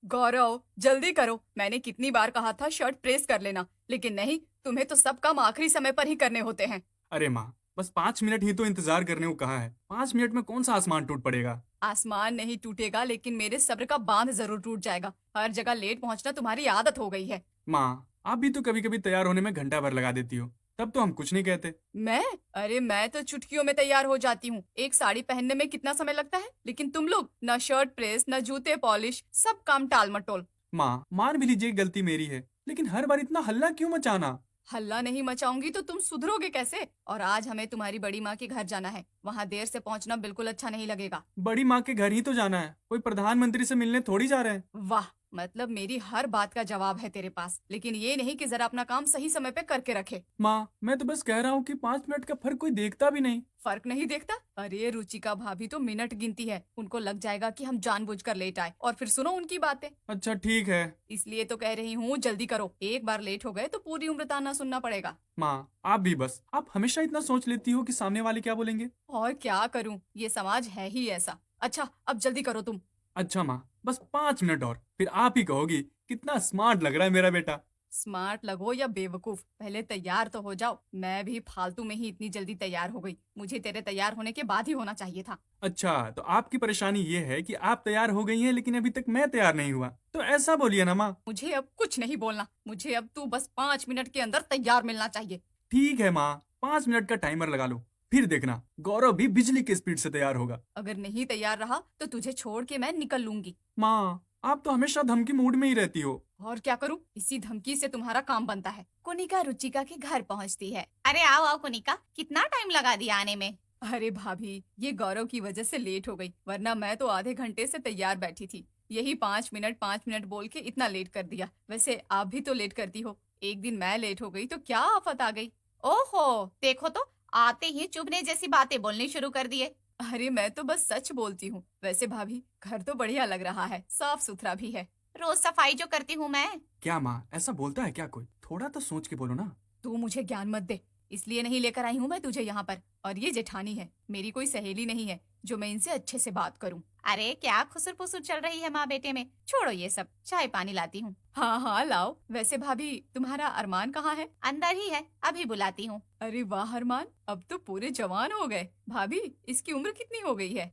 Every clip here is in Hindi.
गौरव, जल्दी करो। मैंने कितनी बार कहा था शर्ट प्रेस कर लेना, लेकिन नहीं, तुम्हें तो सब काम आखिरी समय पर ही करने होते हैं। अरे माँ, बस 5 मिनट ही तो इंतजार करने को कहा है। 5 मिनट में कौन सा आसमान टूट पड़ेगा। आसमान नहीं टूटेगा, लेकिन मेरे सब्र का बांध जरूर टूट जाएगा। हर जगह लेट पहुंचना तुम्हारी आदत हो गई है। माँ, आप भी तो कभी कभी तैयार होने में घंटा भर लगा देती हो, तब तो हम कुछ नहीं कहते। मैं अरे मैं तो चुटकियों में तैयार हो जाती हूँ। एक साड़ी पहनने में कितना समय लगता है, लेकिन तुम लोग न शर्ट प्रेस न जूते पॉलिश, सब काम टाल मटोल। माँ, मान भी लीजिए गलती मेरी है, लेकिन हर बार इतना हल्ला क्यों मचाना। हल्ला नहीं मचाऊंगी तो तुम सुधरोगे कैसे? और आज हमें तुम्हारी बड़ी माँ के घर जाना है, वहाँ देर से पहुँचना बिल्कुल अच्छा नहीं लगेगा। बड़ी माँ के घर ही तो जाना है, कोई प्रधानमंत्री से मिलने थोड़ी जा रहे हैं। वाह, मतलब मेरी हर बात का जवाब है तेरे पास, लेकिन ये नहीं कि जरा अपना काम सही समय पे करके रखे। माँ, मैं तो बस कह रहा हूँ कि 5 मिनट का फर्क कोई देखता भी नहीं। फर्क नहीं देखता? अरे रुचिका भाभी तो मिनट गिनती है, उनको लग जाएगा कि हम जानबूझकर लेट आए, और फिर सुनो उनकी बातें। अच्छा ठीक है। इसलिए तो कह रही हूँ जल्दी करो, एक बार लेट हो गए तो पूरी उम्र ताना सुनना पड़ेगा। माँ, आप भी बस, आप हमेशा इतना सोच लेती हो कि सामने वाले क्या बोलेंगे। और क्या करूँ, ये समाज है ही ऐसा। अच्छा, अब जल्दी करो तुम। अच्छा माँ, बस 5 मिनट और, फिर आप ही कहोगी कितना स्मार्ट लग रहा है मेरा बेटा। स्मार्ट लगो या बेवकूफ, पहले तैयार तो हो जाओ। मैं भी फालतू में ही इतनी जल्दी तैयार हो गई, मुझे तेरे तैयार होने के बाद ही होना चाहिए था। अच्छा, तो आपकी परेशानी ये है कि आप तैयार हो गई हैं लेकिन अभी तक मैं तैयार नहीं हुआ, तो ऐसा बोलिए ना माँ। मुझे अब कुछ नहीं बोलना, मुझे अब तू बस 5 मिनट के अंदर तैयार मिलना चाहिए। ठीक है माँ, 5 मिनट का टाइमर लगा लो, फिर देखना गौरव भी बिजली की स्पीड से तैयार होगा। अगर नहीं तैयार रहा तो तुझे छोड़ के मैं निकल लूंगी। माँ, आप तो हमेशा धमकी मूड में ही रहती हो। और क्या करूं, इसी धमकी से तुम्हारा काम बनता है। कुनिका रुचिका के घर पहुंचती है। अरे आओ आओ कुनिका, कितना टाइम लगा दिया आने में? अरे भाभी, ये गौरव की वजह से लेट हो गई, वरना मैं तो आधे घंटे से तैयार बैठी थी। यही 5 मिनट बोल के इतना लेट कर दिया। वैसे आप भी तो लेट करती हो, एक दिन मैं लेट हो गई तो क्या आफत आ गई। ओहो, देखो तो, आते ही चुभने जैसी बातें बोलनी शुरू कर दिए। अरे मैं तो बस सच बोलती हूँ। वैसे भाभी, घर तो बढ़िया लग रहा है, साफ सुथरा भी है। रोज सफाई जो करती हूँ मैं। क्या माँ, ऐसा बोलता है क्या कोई? थोड़ा तो सोच के बोलो ना। तू मुझे ज्ञान मत दे, इसलिए नहीं लेकर आई हूँ मैं तुझे यहाँ पर। और ये जेठानी है, मेरी कोई सहेली नहीं है जो मैं इनसे अच्छे से बात करूँ। अरे क्या खुसर पुसर चल रही है माँ बेटे में, छोड़ो ये सब, चाय पानी लाती हूँ। हाँ हाँ लाओ। वैसे भाभी, तुम्हारा अरमान कहाँ है? अंदर ही है, अभी बुलाती हूँ। अरे वाह अरमान, अब तो पूरे जवान हो गए। भाभी, इसकी उम्र कितनी हो गई है?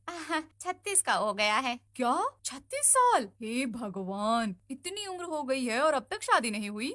36 का हो गया है। क्या? 36 साल? हे भगवान, इतनी उम्र हो गई है और अब तक शादी नहीं हुई?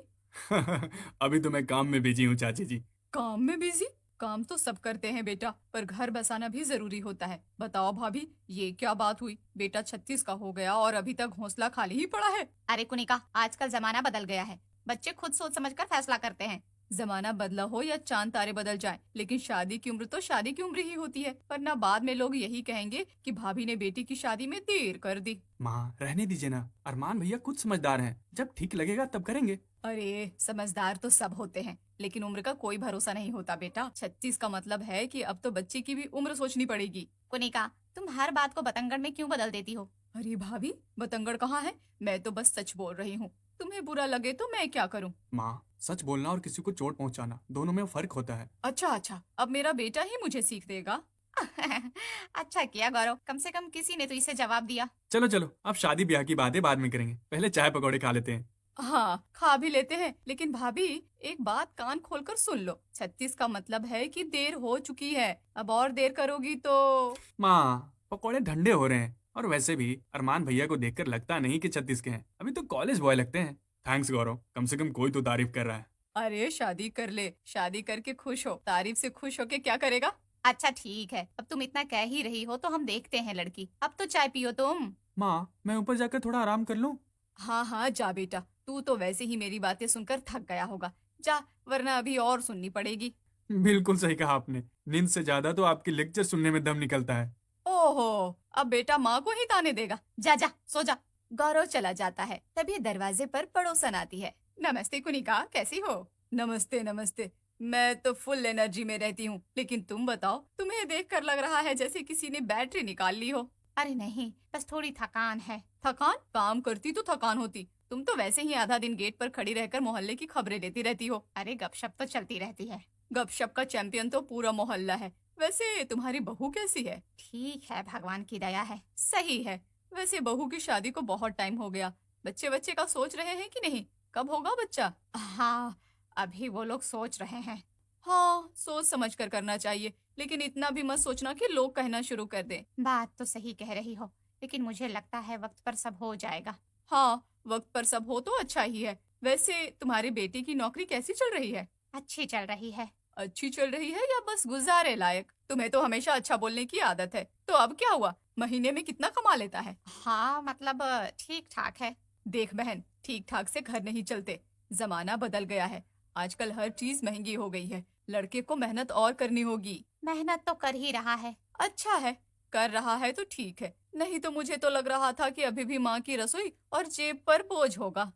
अभी तो मैं काम में बिजी हूँ चाची जी। काम में बिजी? काम तो सब करते हैं बेटा, पर घर बसाना भी जरूरी होता है। बताओ भाभी, ये क्या बात हुई? बेटा 36 का हो गया और अभी तक हौसला खाली ही पड़ा है। अरे कुनिका, आजकल जमाना बदल गया है, बच्चे खुद सोच समझकर फैसला करते हैं। जमाना बदला हो या चांद तारे बदल जाएं, लेकिन शादी की उम्र तो शादी की उम्र ही होती है। वरना बाद में लोग यही कहेंगे कि भाभी ने बेटी की शादी में देर कर दी। माँ, रहने दीजिए ना, अरमान भैया कुछ समझदार हैं, जब ठीक लगेगा तब करेंगे। अरे समझदार तो सब होते हैं, लेकिन उम्र का कोई भरोसा नहीं होता बेटा। 36 का मतलब है कि अब तो बच्चे की भी उम्र सोचनी पड़ेगी। कुनिका, तुम हर बात को बतंगड़ में क्यों बदल देती हो? अरे भाभी, बतंगड़ कहाँ है? मैं तो बस सच बोल रही हूँ, तुम्हें बुरा लगे तो मैं क्या करूँ? माँ, सच बोलना और किसी को चोट पहुँचाना, दोनों में फर्क होता है। अच्छा अच्छा, अब मेरा बेटा ही मुझे सीख देगा। अच्छा किया गौरव, कम से कम किसी ने तो इसे जवाब दिया। चलो चलो, अब शादी ब्याह की बातें बाद में करेंगे, पहले चाय पकौड़े खा लेते हैं। हाँ, खा भी लेते हैं, लेकिन भाभी, एक बात कान खोलकर सुन लो। 36 का मतलब है कि देर हो चुकी है, अब और देर करोगी तो। माँ, पकौड़े ठंडे हो रहे हैं, और वैसे भी अरमान भैया को देखकर लगता नहीं कि 36 के हैं, अभी तो कॉलेज बॉय लगते हैं। थैंक्स गौरव, कम से कम कोई तो तारीफ कर रहा है। अरे शादी कर ले, शादी करके खुश हो, तारीफ से खुश होके क्या करेगा? अच्छा ठीक है, अब तुम इतना कह ही रही हो तो हम देखते हैं लड़की। अब तो चाय पियो तुम। माँ, मैं ऊपर जाकर थोड़ा आराम कर लूँ? हाँ हाँ जा बेटा, तू तो वैसे ही मेरी बातें सुनकर थक गया होगा। जा, वरना अभी और सुननी पड़ेगी। बिल्कुल सही कहा आपने, नींद से ज्यादा तो आपके लेक्चर सुनने में दम निकलता है। ओहो, अब बेटा माँ को ही ताने देगा। जा जा सो जा। गौरव चला जाता है, तभी दरवाजे पर पड़ोसन आती है। नमस्ते कुनिका, कैसी हो? नमस्ते नमस्ते, मैं तो फुल एनर्जी में रहती हूँ, लेकिन तुम बताओ, तुम्हें देखकर लग रहा है जैसे किसी ने बैटरी निकाल ली हो। अरे नहीं, बस थोड़ी थकान है। थकान? काम करती तो थकान होती। तुम तो वैसे ही आधा दिन गेट पर खड़ी रहकर मोहल्ले की खबरें लेती रहती हो। अरे गपशप तो चलती रहती है। गपशप का चैंपियन तो पूरा मोहल्ला है। वैसे तुम्हारी बहू कैसी है? ठीक है, भगवान की दया है। सही है। वैसे बहू की शादी को बहुत टाइम हो गया, बच्चे बच्चे का सोच रहे हैं कि नहीं? कब होगा बच्चा? हाँ, अभी वो लोग सोच रहे हैं। हाँ, सोच समझ कर करना चाहिए, लेकिन इतना भी मत सोचना कि लोग कहना शुरू कर दें। बात तो सही कह रही हो, लेकिन मुझे लगता है वक्त पर सब हो जाएगा। हाँ, वक्त पर सब हो तो अच्छा ही है। वैसे तुम्हारे बेटे की नौकरी कैसी चल रही है? अच्छी चल रही है। अच्छी चल रही है या बस गुजारे लायक? तुम्हें तो हमेशा अच्छा बोलने की आदत है, तो अब क्या हुआ? महीने में कितना कमा लेता है? हाँ, मतलब ठीक ठाक है। देख बहन, ठीक ठाक से घर नहीं चलते। जमाना बदल गया है। आजकल हर चीज महंगी हो गई है। लड़के को मेहनत और करनी होगी। मेहनत तो कर ही रहा है। अच्छा है, कर रहा है तो ठीक है, नहीं तो मुझे तो लग रहा था कि अभी भी माँ की रसोई और जेब पर बोझ होगा।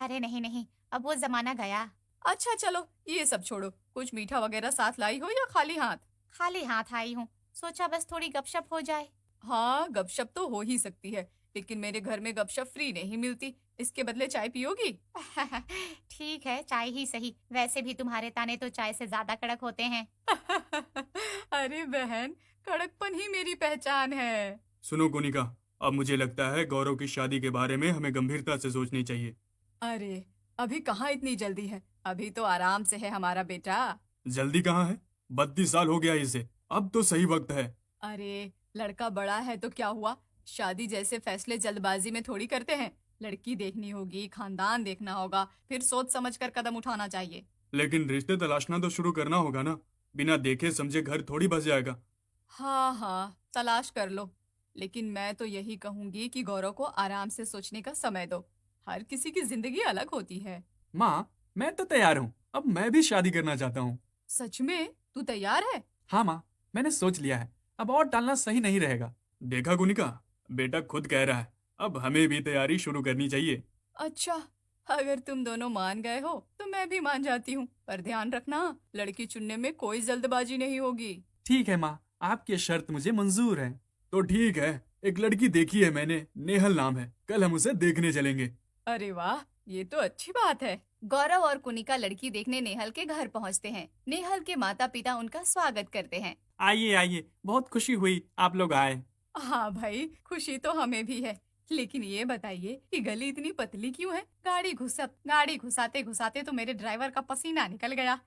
अरे नहीं नहीं, अब वो जमाना गया। अच्छा चलो, ये सब छोड़ो, कुछ मीठा वगैरह साथ लाई हो या खाली हाथ? खाली हाथ आई हूँ, सोचा बस थोड़ी गपशप हो जाए। हाँ, गपशप तो हो ही सकती है, लेकिन मेरे घर में गपशप फ्री नहीं मिलती। इसके बदले चाय पियोगी? ठीक है, चाय ही सही। वैसे भी तुम्हारे ताने तो चाय से ज्यादा कड़क होते हैं। अरे बहन, कड़कपन ही मेरी पहचान है। सुनो कोनिका, अब मुझे लगता है गौरव की शादी के बारे में हमें गंभीरता से सोचनी चाहिए। अरे, अभी कहाँ इतनी जल्दी है? अभी तो आराम से है हमारा बेटा। जल्दी कहाँ है? 32 साल हो गया इसे, अब तो सही वक्त है। अरे, लड़का बड़ा है तो क्या हुआ? शादी जैसे फैसले जल्दबाजी में थोड़ी करते हैं। लड़की देखनी होगी, खानदान देखना होगा, फिर सोच समझ कर कदम उठाना चाहिए। लेकिन रिश्ते तलाशना तो शुरू करना होगा ना। बिना देखे समझे घर थोड़ी बस जाएगा। हाँ हाँ, तलाश कर लो। लेकिन मैं तो यही कहूंगी कि गौरव को आराम से सोचने का समय दो। हर किसी की जिंदगी अलग होती है। माँ, मैं तो तैयार हूँ। अब मैं भी शादी करना चाहता हूँ। सच में? तू तैयार है? हाँ माँ, मैंने सोच लिया है। अब और टालना सही नहीं रहेगा। देखा कुनिका, बेटा खुद कह रहा है। अब हमें भी तैयारी शुरू करनी चाहिए। अच्छा, अगर तुम दोनों मान गए हो तो मैं भी मान जाती हूँ, पर ध्यान रखना, लड़की चुनने में कोई जल्दबाजी नहीं होगी। ठीक है माँ, आपकी शर्त मुझे मंजूर है। तो ठीक है, एक लड़की देखी है मैंने, नेहल नाम है। कल हम उसे देखने चलेंगे। अरे वाह, ये तो अच्छी बात है। गौरव और कुनिका लड़की देखने नेहल के घर पहुँचते हैं। नेहल के माता पिता उनका स्वागत करते हैं। आइए आइए, बहुत खुशी हुई आप लोग आए। हाँ भाई, खुशी तो हमें भी है। लेकिन ये बताइए कि गली इतनी पतली क्यों है? गाड़ी घुसाते घुसाते तो मेरे ड्राइवर का पसीना निकल गया।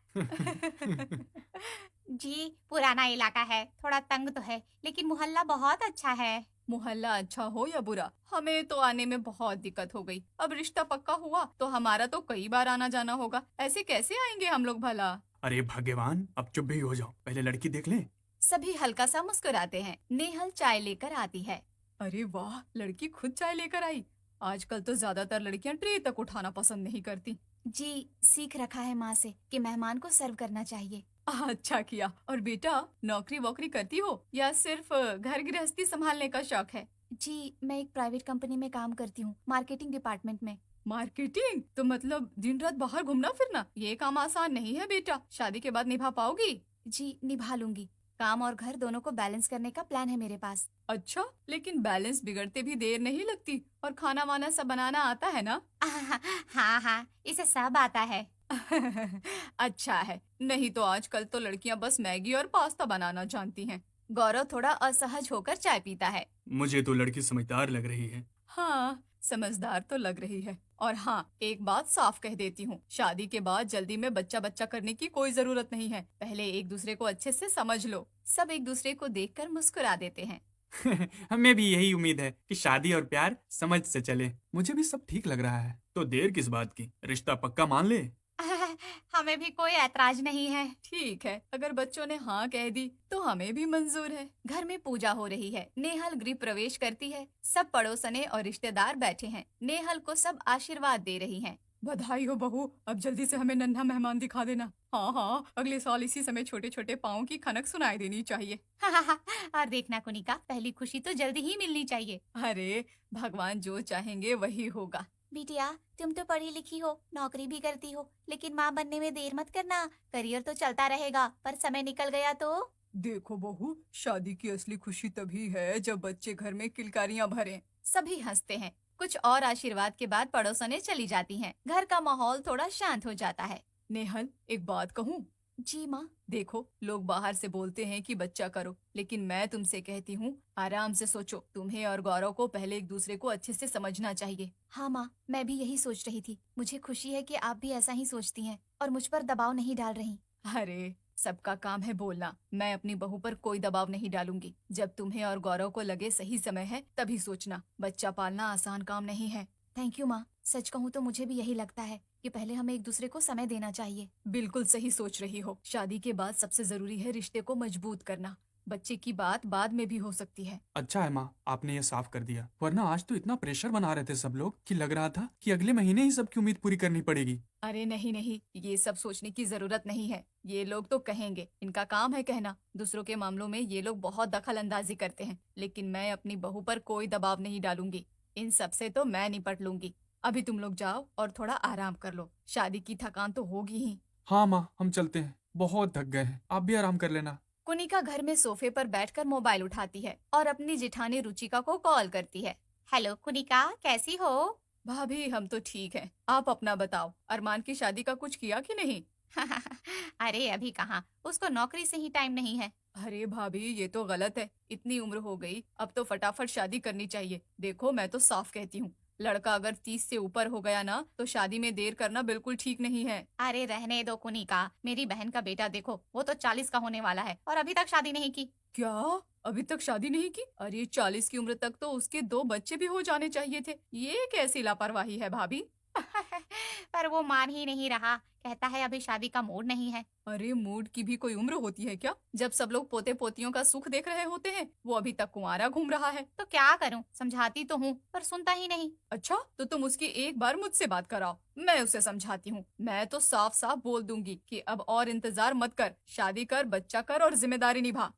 जी, पुराना इलाका है, थोड़ा तंग तो है, लेकिन मोहल्ला बहुत अच्छा है। मोहल्ला अच्छा हो या बुरा, हमें तो आने में बहुत दिक्कत हो गई। अब रिश्ता पक्का हुआ तो हमारा तो कई बार आना जाना होगा। ऐसे कैसे आएंगे हम लोग भला? अरे भगवान, अब चुप भी हो जाओ, पहले लड़की देख लें। सभी हल्का सा मुस्कुराते हैं। नेहल चाय लेकर आती है। अरे वाह, लड़की खुद चाय लेकर आई। आजकल तो ज्यादातर लड़कियां ट्रे तक उठाना पसंद नहीं करती। जी, सीख रखा है माँ से कि मेहमान को सर्व करना चाहिए। अच्छा किया। और बेटा, नौकरी वोकरी करती हो या सिर्फ घर गृहस्थी संभालने का शौक है? जी, मैं एक प्राइवेट कंपनी में काम करती हूँ, मार्केटिंग डिपार्टमेंट में। मार्केटिंग? तो मतलब दिन रात बाहर घूमना फिरना? ये काम आसान नहीं है बेटा, शादी के बाद निभा पाओगी? जी, निभा लूंगी। काम और घर दोनों को बैलेंस करने का प्लान है मेरे पास। अच्छा, लेकिन बैलेंस बिगड़ते भी देर नहीं लगती, और खाना वाना सब बनाना आता है ना? हाँ हाँ, इसे सब आता है। अच्छा है, नहीं तो आजकल तो लड़कियां बस मैगी और पास्ता बनाना जानती हैं। गौरव थोड़ा असहज होकर चाय पीता है। मुझे तो लड़की समझदार लग रही है। हाँ, समझदार तो लग रही है। और हाँ, एक बात साफ कह देती हूँ, शादी के बाद जल्दी में बच्चा बच्चा करने की कोई जरूरत नहीं है। पहले एक दूसरे को अच्छे से समझ लो। सब एक दूसरे को देखकर मुस्कुरा देते हैं। हमें भी यही उम्मीद है कि शादी और प्यार समझ से चले। मुझे भी सब ठीक लग रहा है, तो देर किस बात की, रिश्ता पक्का मान ले। हमें भी कोई ऐतराज नहीं है। ठीक है, अगर बच्चों ने हाँ कह दी तो हमें भी मंजूर है। घर में पूजा हो रही है। नेहल गृह प्रवेश करती है। सब पड़ोसने और रिश्तेदार बैठे हैं। नेहल को सब आशीर्वाद दे रही हैं। बधाई हो बहू, अब जल्दी से हमें नन्हा मेहमान दिखा देना। हाँ हाँ, अगले साल इसी समय छोटे छोटे पाँव की खनक सुनाई देनी चाहिए। और देखना कुनिका, पहली खुशी तो जल्दी ही मिलनी चाहिए। अरे, भगवान जो चाहेंगे वही होगा। बिटिया, तुम तो पढ़ी लिखी हो, नौकरी भी करती हो, लेकिन माँ बनने में देर मत करना। करियर तो चलता रहेगा, पर समय निकल गया तो। देखो बहू, शादी की असली खुशी तभी है जब बच्चे घर में किलकारियां भरें। सभी हंसते हैं। कुछ और आशीर्वाद के बाद पड़ोसने चली जाती हैं। घर का माहौल थोड़ा शांत हो जाता है। नेहल, एक बात कहूँ, जी माँ। देखो, लोग बाहर से बोलते हैं कि बच्चा करो, लेकिन मैं तुमसे कहती हूँ आराम से सोचो। तुम्हें और गौरव को पहले एक दूसरे को अच्छे से समझना चाहिए। हाँ माँ, मैं भी यही सोच रही थी। मुझे खुशी है कि आप भी ऐसा ही सोचती हैं और मुझ पर दबाव नहीं डाल रही। अरे, सबका काम है बोलना। मैं अपनी बहू पर कोई दबाव नहीं डालूंगी। जब तुम्हें और गौरव को लगे सही समय है तभी सोचना। बच्चा पालना आसान काम नहीं है। थैंक यू माँ। सच कहूँ तो मुझे भी यही लगता है कि पहले हमें एक दूसरे को समय देना चाहिए। बिल्कुल सही सोच रही हो। शादी के बाद सबसे जरूरी है रिश्ते को मजबूत करना। बच्चे की बात बाद में भी हो सकती है। अच्छा है माँ, आपने ये साफ कर दिया, वरना आज तो इतना प्रेशर बना रहे थे सब लोग कि लग रहा था कि अगले महीने ही सबकी उम्मीद पूरी करनी पड़ेगी। अरे नहीं नहीं, ये सब सोचने की जरूरत नहीं है। ये लोग तो कहेंगे, इनका काम है कहना। दूसरों के मामलों में ये लोग बहुत दखल अंदाजी करते हैं, लेकिन मैं अपनी बहू पर कोई दबाव नहीं डालूंगी। इन सब से तो मैं निपट लूंगी। अभी तुम लोग जाओ और थोड़ा आराम कर लो। शादी की थकान तो होगी ही। हाँ माँ, हम चलते हैं, बहुत थक गए हैं, आप भी आराम कर लेना। कुनिका घर में सोफे पर बैठकर मोबाइल उठाती है और अपनी जेठानी रुचिका को कॉल करती है। हेलो कुनिका, कैसी हो? भाभी, हम तो ठीक हैं। आप अपना बताओ, अरमान की शादी का कुछ किया कि नहीं? अरे अभी कहाँ, उसको नौकरी से ही टाइम नहीं है। अरे भाभी, ये तो गलत है। इतनी उम्र हो गई, अब तो फटाफट शादी करनी चाहिए। देखो, मैं तो साफ कहती हूँ, लड़का अगर 30 से ऊपर हो गया ना तो शादी में देर करना बिल्कुल ठीक नहीं है। अरे रहने दो कुनिका, मेरी बहन का बेटा देखो, वो तो 40 का होने वाला है और अभी तक शादी नहीं की। क्या? अभी तक शादी नहीं की? अरे 40 की उम्र तक तो उसके 2 बच्चे भी हो जाने चाहिए थे। ये कैसी लापरवाही है भाभी? पर वो मान ही नहीं रहा, कहता है अभी शादी का मूड नहीं है। अरे मूड की भी कोई उम्र होती है क्या? जब सब लोग पोते पोतियों का सुख देख रहे होते हैं, वो अभी तक कुंवारा घूम रहा है। तो क्या करूं, समझाती तो हूँ पर सुनता ही नहीं। अच्छा, तो तुम उसकी एक बार मुझसे बात कराओ, मैं उसे समझाती हूँ। मैं तो साफ साफ बोल दूंगी कि अब और इंतजार मत कर, शादी कर, बच्चा कर और जिम्मेदारी निभा।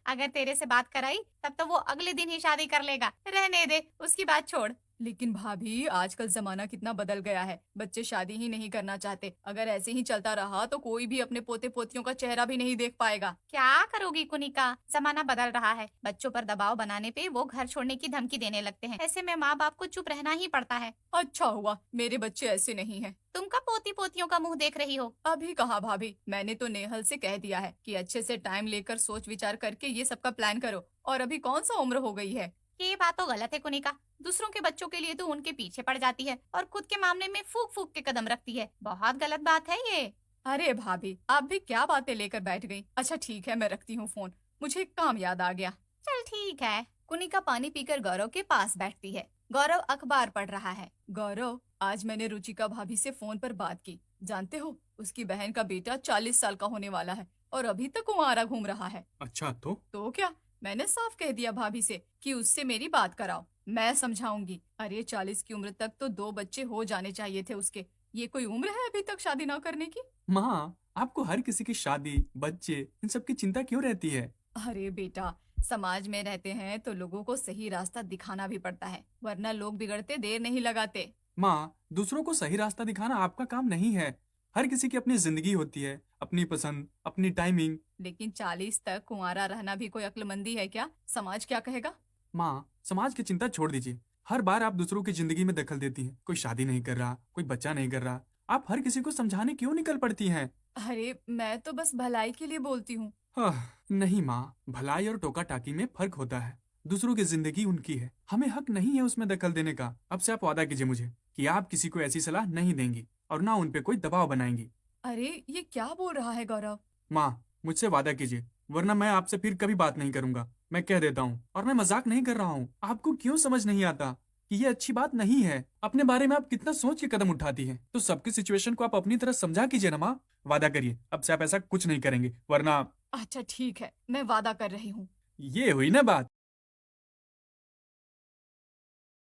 अगर तेरे से बात कराई तब तो वो अगले दिन ही शादी कर लेगा। रहने दे, उसकी बात छोड़। लेकिन भाभी, आजकल जमाना कितना बदल गया है। बच्चे शादी ही नहीं करना चाहते। अगर ऐसे ही चलता रहा तो कोई भी अपने पोते पोतियों का चेहरा भी नहीं देख पाएगा। क्या करोगी कुनिका, जमाना बदल रहा है। बच्चों पर दबाव बनाने पे वो घर छोड़ने की धमकी देने लगते हैं। ऐसे में माँ बाप को चुप रहना ही पड़ता है। अच्छा हुआ, मेरे बच्चे ऐसे नहीं हैं। तुम कब पोती पोतियों का मुंह देख रही हो? अभी कहा भाभी, मैंने तो नेहल से कह दिया है कि अच्छे से टाइम लेकर सोच विचार करके ये सबका प्लान करो। और अभी कौन सा उम्र हो गई है? ये बात तो गलत है कुनिका। दूसरों के बच्चों के लिए तो उनके पीछे पड़ जाती है और खुद के मामले में फूक फूक के कदम रखती है। बहुत गलत बात है ये। अरे भाभी, आप भी क्या बातें लेकर बैठ गई। अच्छा ठीक है, मैं रखती हूँ फोन, मुझे एक काम याद आ गया। चल ठीक है। कुनिका पानी पीकर गौरव के पास बैठती है। गौरव अखबार पढ़ रहा है। गौरव, आज मैंने रुचिका भाभी से फोन पर बात की। जानते हो, उसकी बहन का बेटा 40 साल का होने वाला है और अभी तक कुंवारा घूम रहा है। अच्छा, तो क्या, मैंने साफ कह दिया भाभी से कि उससे मेरी बात कराओ, मैं समझाऊंगी। अरे 40 की उम्र तक तो 2 बच्चे हो जाने चाहिए थे उसके। ये कोई उम्र है अभी तक शादी ना करने की? माँ, आपको हर किसी की शादी, बच्चे, इन सब की चिंता क्यों रहती है? अरे बेटा, समाज में रहते हैं तो लोगों को सही रास्ता दिखाना भी पड़ता है, वरना लोग बिगड़ते देर नहीं लगाते। माँ, दूसरों को सही रास्ता दिखाना आपका काम नहीं है। हर किसी की अपनी जिंदगी होती है, अपनी पसंद, अपनी टाइमिंग। लेकिन 40 तक कुंवारा रहना भी कोई अक्लमंदी है क्या? समाज क्या कहेगा? माँ, समाज की चिंता छोड़ दीजिए। हर बार आप दूसरों की जिंदगी में दखल देती हैं। कोई शादी नहीं कर रहा, कोई बच्चा नहीं कर रहा, आप हर किसी को समझाने क्यों निकल पड़ती हैं? अरे मैं तो बस भलाई के लिए बोलती हूँ। नहीं माँ, भलाई और टोका टाकी में फर्क होता है। दूसरों की जिंदगी उनकी है, हमें हक नहीं है उसमें दखल देने का। अब से आप वादा कीजिए मुझे कि आप किसी को ऐसी सलाह नहीं देंगी और ना उन पे कोई दबाव बनाएंगी। अरे ये क्या बोल रहा है गौरव? माँ, मुझसे वादा कीजिए, वरना मैं आपसे फिर कभी बात नहीं करूंगा। मैं कह देता हूँ, और मैं मजाक नहीं कर रहा हूँ। आपको क्यों समझ नहीं आता कि ये अच्छी बात नहीं है? अपने बारे में आप कितना सोच के कदम उठाती हैं, तो सबकी सिचुएशन को आप अपनी तरह समझा कीजिए ना माँ। वादा करिए, अब से आप ऐसा कुछ नहीं करेंगे, वरना। अच्छा ठीक है, मैं वादा कर रही हूँ। ये हुई ना बात।